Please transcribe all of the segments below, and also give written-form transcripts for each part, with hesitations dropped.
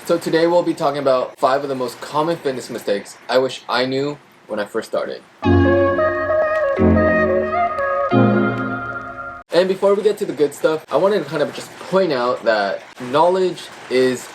So today we'll be talking about 5 of the most common fitness mistakes I wish I knew when I first started. And before we get to the good stuff, I wanted to kind of just point out that knowledge is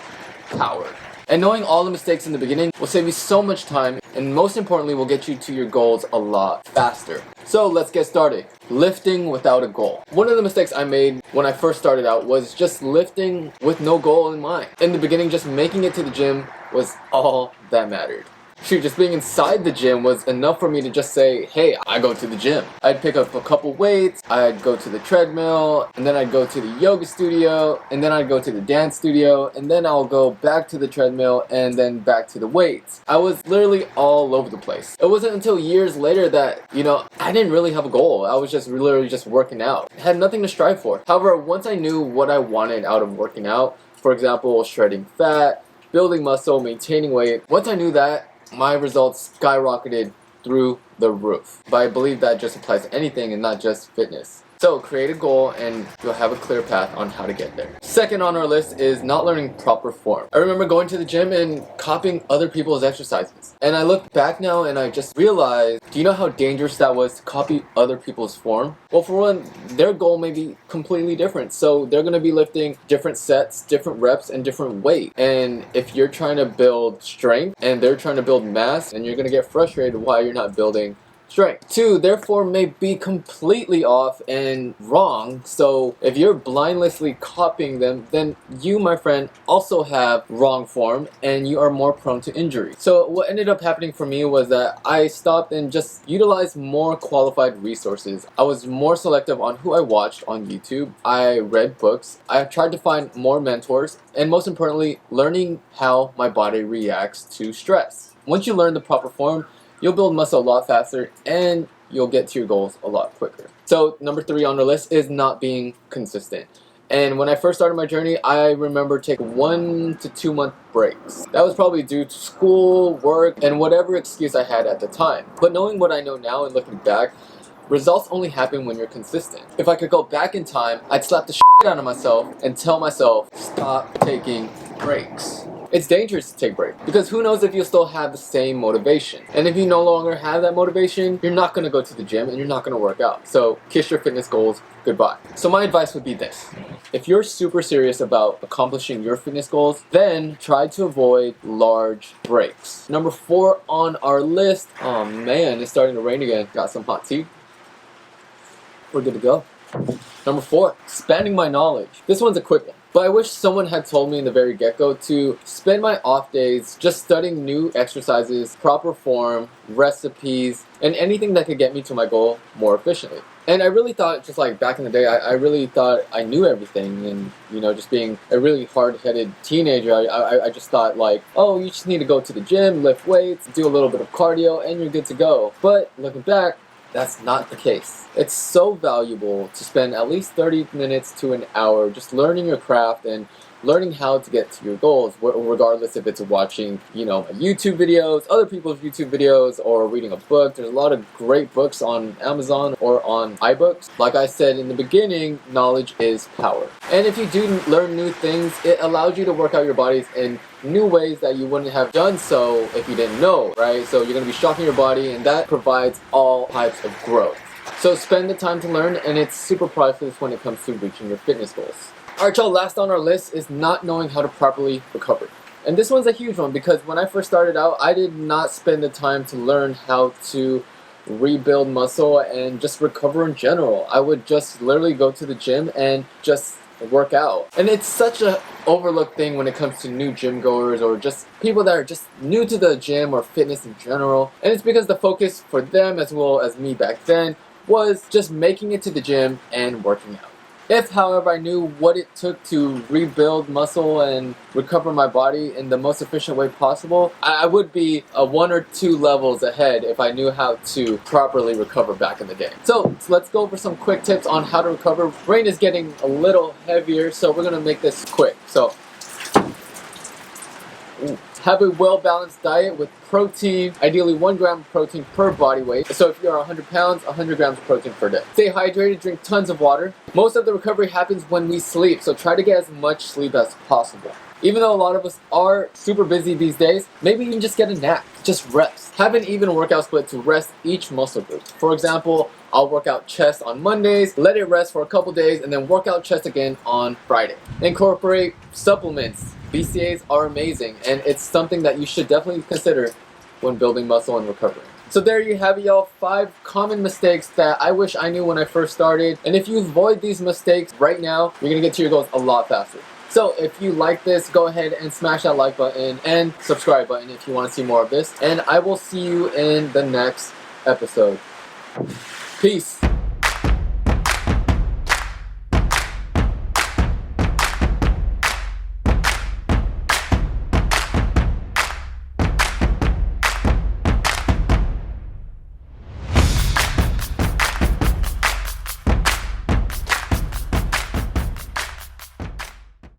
power. And knowing all the mistakes in the beginning will save you so much time, and most importantly will get you to your goals a lot faster. So let's get started. Lifting without a goal. One of the mistakes I made when I first started out was just lifting with no goal in mind. In the beginning, just making it to the gym was all that mattered. Shoot, just being inside the gym was enough for me to just say, hey, I go to the gym. I'd pick up a couple weights, I'd go to the treadmill, and then I'd go to the yoga studio, and then I'd go to the dance studio, and then I'll go back to the treadmill, and then back to the weights. I was literally all over the place. It wasn't until years later that, I didn't really have a goal. I was just literally just working out. I had nothing to strive for. However, once I knew what I wanted out of working out, for example, shredding fat, building muscle, maintaining weight, once I knew that, my results skyrocketed through the roof. But I believe that just applies to anything and not just fitness. So create a goal and you'll have a clear path on how to get there. Second on our list is not learning proper form. I remember going to the gym and copying other people's exercises. And I look back now and I just realized, do you know how dangerous that was to copy other people's form? Well, for one, their goal may be completely different. So they're going to be lifting different sets, different reps, and different weight. And if you're trying to build strength and they're trying to build mass, and you're going to get frustrated why you're not building strength. 2, their form may be completely off and wrong, so if you're blindlessly copying them, then you, my friend, also have wrong form and you are more prone to injury. So what ended up happening for me was that I stopped and just utilized more qualified resources. I was more selective on who I watched on YouTube. I read books. I tried to find more mentors, and most importantly, learning how my body reacts to stress. Once you learn the proper form, you'll build muscle a lot faster and you'll get to your goals a lot quicker. So number 3 on the list is not being consistent. And when I first started my journey, I remember taking 1 to 2 month breaks. That was probably due to school, work, and whatever excuse I had at the time. But knowing what I know now and looking back, results only happen when you're consistent. If I could go back in time, I'd slap the shit out of myself and tell myself, stop taking breaks. It's dangerous to take breaks because who knows if you'll still have the same motivation. And if you no longer have that motivation, you're not going to go to the gym and you're not going to work out. So kiss your fitness goals goodbye. So my advice would be this. If you're super serious about accomplishing your fitness goals, then try to avoid large breaks. Number 4 on our list. Oh man, it's starting to rain again. Got some hot tea. We're good to go. Number 4, expanding my knowledge. This one's a quick one. But I wish someone had told me in the very get-go to spend my off days just studying new exercises, proper form, recipes, and anything that could get me to my goal more efficiently. And I really thought, just like back in the day, I really thought I knew everything. And, just being a really hard-headed teenager, I just thought like, oh, you just need to go to the gym, lift weights, do a little bit of cardio, and you're good to go. But looking back, that's not the case. It's so valuable to spend at least 30 minutes to an hour just learning your craft and learning how to get to your goals, regardless if it's watching, YouTube videos, other people's YouTube videos, or reading a book. There's a lot of great books on Amazon or on iBooks. Like I said in the beginning, knowledge is power. And if you do learn new things, it allows you to work out your bodies in new ways that you wouldn't have done so if you didn't know, right? So you're going to be shocking your body, and that provides all types of growth. So spend the time to learn, and it's super priceless when it comes to reaching your fitness goals. Alright y'all, last on our list is not knowing how to properly recover. And this one's a huge one because when I first started out, I did not spend the time to learn how to rebuild muscle and just recover in general. I would just literally go to the gym and just work out. And it's such a overlooked thing when it comes to new gym goers or just people that are just new to the gym or fitness in general. And it's because the focus for them as well as me back then was just making it to the gym and working out. If, however, I knew what it took to rebuild muscle and recover my body in the most efficient way possible, I would be 1 or 2 levels ahead if I knew how to properly recover back in the day. So let's go over some quick tips on how to recover. Rain is getting a little heavier, so we're going to make this quick. So have a well-balanced diet with protein, ideally 1 gram of protein per body weight. So if you're 100 pounds, 100 grams of protein per day. Stay hydrated, drink tons of water. Most of the recovery happens when we sleep, so try to get as much sleep as possible. Even though a lot of us are super busy these days, maybe even just get a nap, just rest. Have an even workout split to rest each muscle group. For example, I'll work out chest on Mondays, let it rest for a couple days, and then work out chest again on Friday. Incorporate supplements. BCAAs are amazing, and it's something that you should definitely consider when building muscle and recovering. So there you have it, y'all. 5 common mistakes that I wish I knew when I first started. And if you avoid these mistakes right now, you're gonna get to your goals a lot faster. So if you like this, go ahead and smash that like button and subscribe button if you want to see more of this. And I will see you in the next episode. Peace.